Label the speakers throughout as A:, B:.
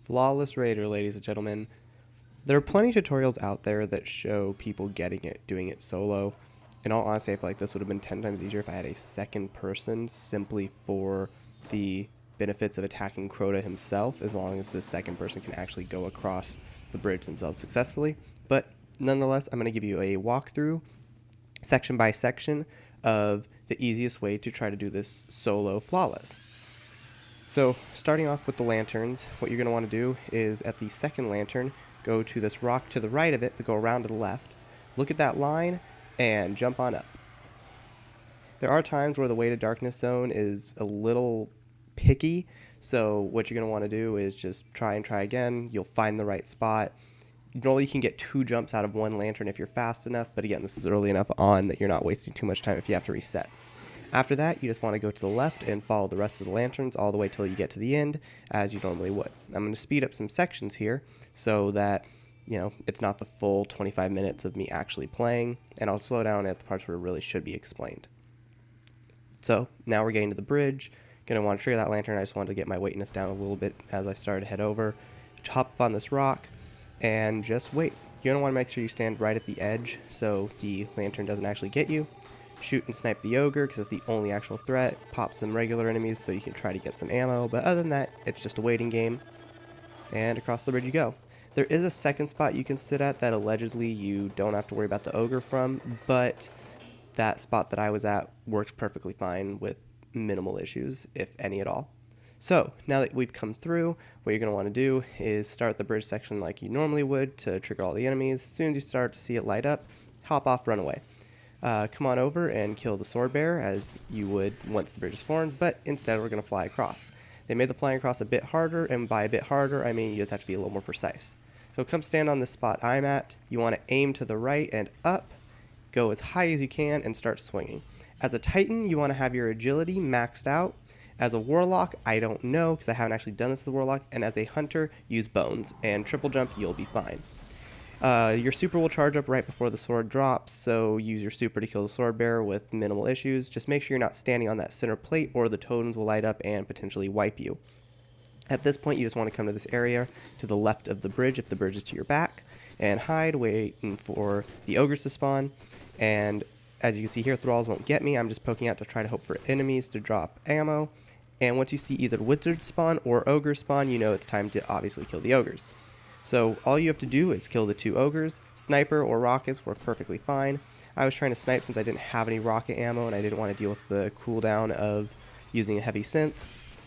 A: Flawless Raider, ladies and gentlemen. There are plenty of tutorials out there that show people getting it, doing it solo. In all honesty, I feel like this would have been 10 times easier if I had a second person simply for the benefits of attacking Crota himself, as long as the second person can actually go across the bridge themselves successfully. But nonetheless, I'm going to give you a walkthrough, section by section, of the easiest way to try to do this solo flawless. So starting off with the lanterns, what you're going to want to do is at the second lantern, go to this rock to the right of it, but go around to the left. Look at that line and jump on up. There are times where the weighted darkness zone is a little picky, so what you're going to want to do is just try again. You'll find the right spot. Normally you can get 2 jumps out of 1 lantern if you're fast enough, but again, this is early enough on that you're not wasting too much time if you have to reset. After that, you just want to go to the left and follow the rest of the lanterns all the way till you get to the end, as you normally would. I'm going to speed up some sections here so that, it's not the full 25 minutes of me actually playing, and I'll slow down at the parts where it really should be explained. So now we're getting to the bridge. Going to want to trigger that lantern. I just wanted to get my weightiness down a little bit as I started to head over. Hop up on this rock and just wait. You're going to want to make sure you stand right at the edge so the lantern doesn't actually get you. Shoot and snipe the ogre because it's the only actual threat. Pop some regular enemies so you can try to get some ammo, but other than that, it's just a waiting game. And across the bridge you go. There is a second spot you can sit at that allegedly you don't have to worry about the ogre from, but that spot that I was at works perfectly fine with minimal issues, if any at all. So now that we've come through, what you're going to want to do is start the bridge section like you normally would to trigger all the enemies. As soon as you start to see it light up, hop off, run away. Come on over and kill the sword bearer as you would once the bridge is formed, but instead we're going to fly across. They made the flying across a bit harder, and by a bit harder I mean you just have to be a little more precise. So come stand on the spot I'm at. You want to aim to the right and up, go as high as you can, and start swinging. As a Titan, you want to have your agility maxed out. As a Warlock, I don't know because I haven't actually done this as a Warlock, and as a Hunter, use bones, and triple jump, you'll be fine. Your super will charge up right before the sword drops, so use your super to kill the sword bearer with minimal issues. Just make sure you're not standing on that center plate or the totems will light up and potentially wipe you. At this point, you just want to come to this area to the left of the bridge if the bridge is to your back, and hide, waiting for the ogres to spawn. And as you can see here, thralls won't get me. I'm just poking out to try to hope for enemies to drop ammo. And once you see either wizards spawn or ogres spawn, you know it's time to obviously kill the ogres. So all you have to do is kill the 2 ogres. Sniper or rockets work perfectly fine. I was trying to snipe since I didn't have any rocket ammo and I didn't want to deal with the cooldown of using a heavy synth.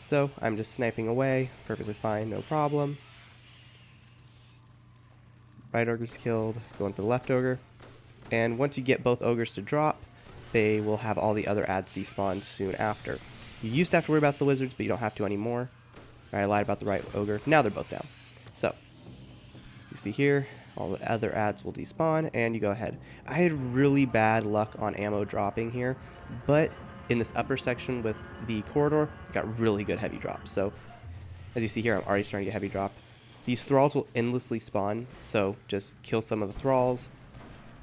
A: So I'm just sniping away, perfectly fine, no problem. Right ogre's killed, going for the left ogre. And once you get both ogres to drop, they will have all the other adds despawn soon after. You used to have to worry about the wizards, but you don't have to anymore. I lied about the right ogre. Now they're both down. So, as you see here, all the other adds will despawn, and you go ahead. I had really bad luck on ammo dropping here, but in this upper section with the corridor, I got really good heavy drops. So, as you see here, I'm already starting to get heavy drop. These thralls will endlessly spawn, so just kill some of the thralls.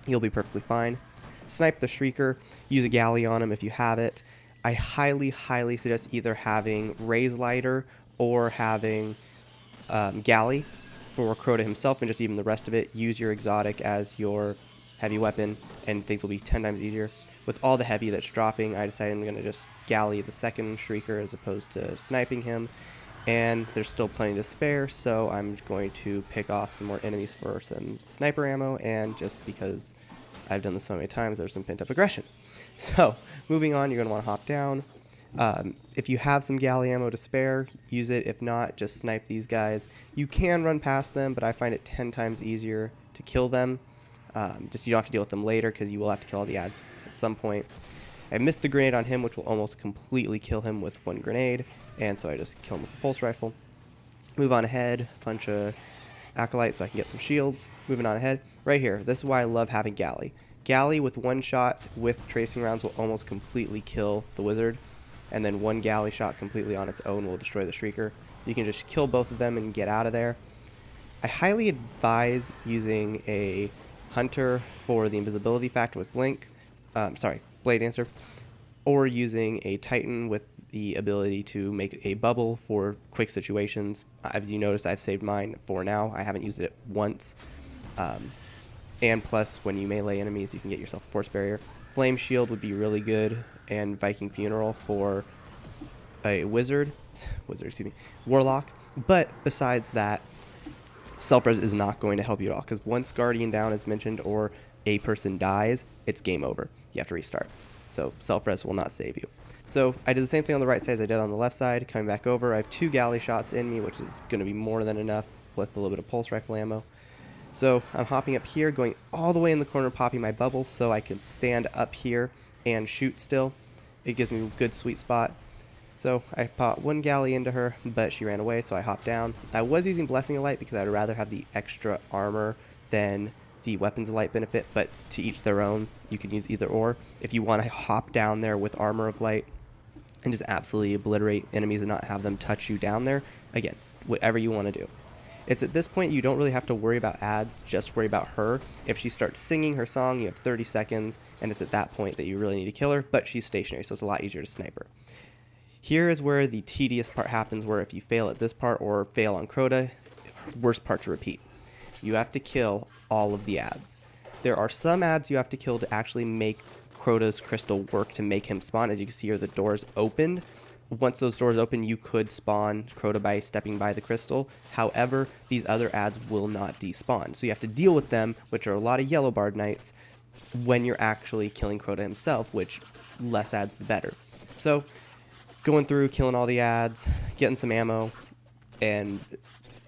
A: You'll be perfectly fine. Snipe the Shrieker. Use a galley on him if you have it. I highly, highly suggest either having Raise Lighter or having Galley for Crota himself, and just even the rest of it. Use your exotic as your heavy weapon, and things will be 10 times easier. With all the heavy that's dropping, I decided I'm going to just Galley the second Shrieker as opposed to sniping him. And there's still plenty to spare, so I'm going to pick off some more enemies for some sniper ammo, and just because I've done this so many times, there's some pent-up aggression. So, moving on, you're going to want to hop down. If you have some galley ammo to spare, use it. If not, just snipe these guys. You can run past them, but I find it 10 times easier to kill them. Just you don't have to deal with them later, because you will have to kill all the adds at some point. I missed the grenade on him, which will almost completely kill him with 1 grenade, and so I just kill him with the pulse rifle. Move on ahead, punch a acolyte so I can get some shields. Moving on ahead, right here, this is why I love having Galley. Galley with 1 shot with tracing rounds will almost completely kill the wizard, and then 1 Galley shot completely on its own will destroy the Shrieker. So you can just kill both of them and get out of there. I highly advise using a Hunter for the invisibility factor with Blink, Blade Dancer, or using a Titan with the ability to make a bubble for quick situations. As you notice, I've saved mine for now. I haven't used it once. And plus, when you melee enemies, you can get yourself a force barrier. Flame Shield would be really good, and Viking Funeral for a warlock. But besides that, self-res is not going to help you at all, because once Guardian down is mentioned or a person dies, it's game over. You have to restart. So self-res will not save you. So I did the same thing on the right side as I did on the left side. Coming back over, I have 2 galley shots in me, which is going to be more than enough with a little bit of pulse rifle ammo. So I'm hopping up here, going all the way in the corner, popping my bubbles so I can stand up here and shoot still. It gives me a good sweet spot. So I popped 1 galley into her, but she ran away, so I hopped down. I was using Blessing of Light because I'd rather have the extra armor than the Weapons of Light benefit, but to each their own. You can use either or. If you want to hop down there with Armor of Light and just absolutely obliterate enemies and not have them touch you down there, again, whatever you want to do. It's at this point you don't really have to worry about ads, just worry about her. If she starts singing her song, you have 30 seconds, and it's at that point that you really need to kill her, but she's stationary, so it's a lot easier to snipe her. Here is where the tedious part happens, where if you fail at this part or fail on Crota, worst part to repeat. You have to kill all of the ads. There are some ads you have to kill to actually make Crota's crystal work to make him spawn. As you can see here, the doors opened. Once those doors open, you could spawn Crota by stepping by the crystal. However, these other ads will not despawn. So you have to deal with them, which are a lot of yellow barred knights, when you're actually killing Crota himself, which less ads the better. So going through, killing all the ads, getting some ammo, and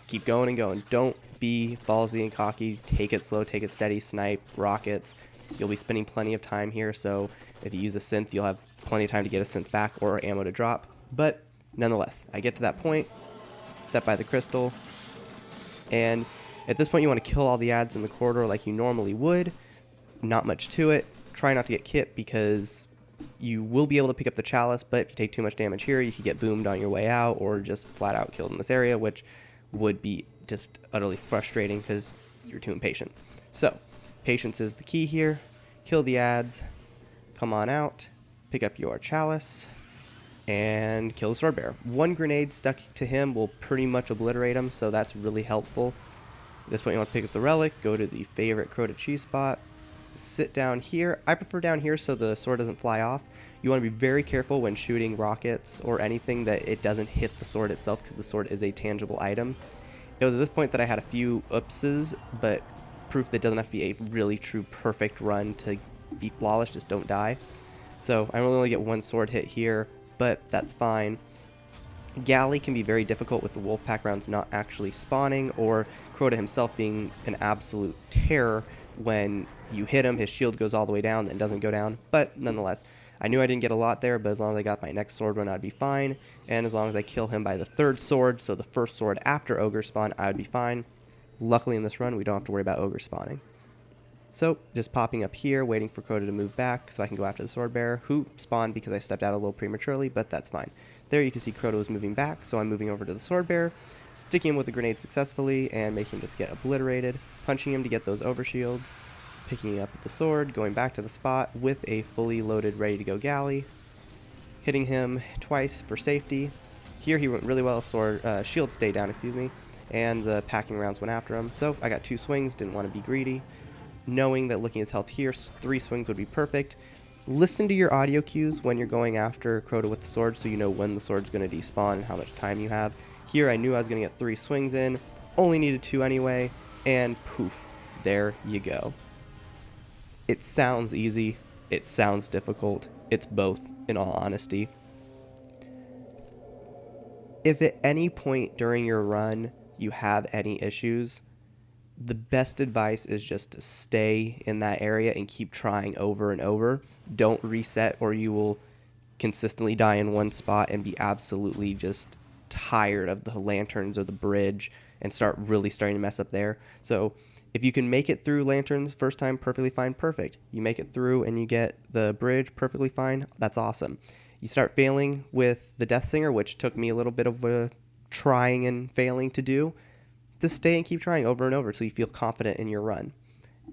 A: keep going and going. Don't be ballsy and cocky. Take it slow, take it steady, snipe, rockets. You'll be spending plenty of time here, so if you use a synth, you'll have plenty of time to get a synth back or ammo to drop. But nonetheless, I get to that point, step by the crystal, and at this point you want to kill all the ads in the corridor like you normally would. Not much to it. Try not to get kit because you will be able to pick up the chalice, but if you take too much damage here, you could get boomed on your way out or just flat out killed in this area, which would be just utterly frustrating because you're too impatient. So patience is the key here. Kill the ads, come on out, pick up your chalice, and kill the sword bearer. 1 grenade stuck to him will pretty much obliterate him, so that's really helpful. At this point you want to pick up the relic, go to the favorite Crota cheese spot, sit down here. I prefer down here so the sword doesn't fly off. You want to be very careful when shooting rockets or anything that it doesn't hit the sword itself, because the sword is a tangible item. It was at this point that I had a few oopses, but proof that it doesn't have to be a really true perfect run to be flawless, just don't die. So I only get 1 sword hit here, but that's fine. Galley can be very difficult with the Wolfpack rounds not actually spawning, or Crota himself being an absolute terror. When you hit him, his shield goes all the way down, then doesn't go down. But nonetheless, I knew I didn't get a lot there, but as long as I got my next sword run, I'd be fine. And as long as I kill him by the 3rd sword, so the 1st sword after Ogre spawn, I would be fine. Luckily in this run, we don't have to worry about Ogre spawning. So just popping up here, waiting for Crota to move back so I can go after the sword bearer, who spawned because I stepped out a little prematurely, but that's fine. There you can see Crota was moving back, so I'm moving over to the sword bearer, sticking him with the grenade successfully and making him just get obliterated, punching him to get those overshields, picking up the sword, going back to the spot with a fully loaded, ready to go galley, hitting him twice for safety. Here he went really well, shield stayed down, and the packing rounds went after him. So I got 2 swings, didn't want to be greedy. Knowing that looking at his health here, 3 swings would be perfect. Listen to your audio cues when you're going after Crota with the sword, so you know when the sword's going to despawn and how much time you have. Here I knew I was going to get 3 swings in, only needed 2 anyway, and poof, there you go. It sounds easy, it sounds difficult, it's both, in all honesty. If at any point during your run you have any issues, the best advice is just to stay in that area and keep trying over and over. Don't reset, or you will consistently die in one spot and be absolutely just tired of the lanterns or the bridge and starting to mess up there. So if you can make it through lanterns first time, perfectly fine, perfect. You make it through and you get the bridge perfectly fine, that's awesome. You start failing with the Death Singer, which took me a little bit of a trying and failing to do. Just stay and keep trying over and over until you feel confident in your run.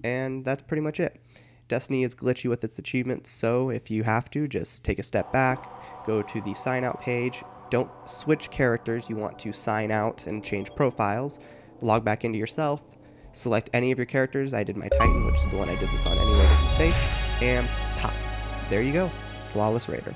A: And that's pretty much it. Destiny is glitchy with its achievements, so if you have to, just take a step back, go to the sign out page. Don't switch characters. You want to sign out and change profiles. Log back into yourself. Select any of your characters. I did my Titan, which is the one I did this on anyway to be safe. And pop. There you go. Flawless Raider.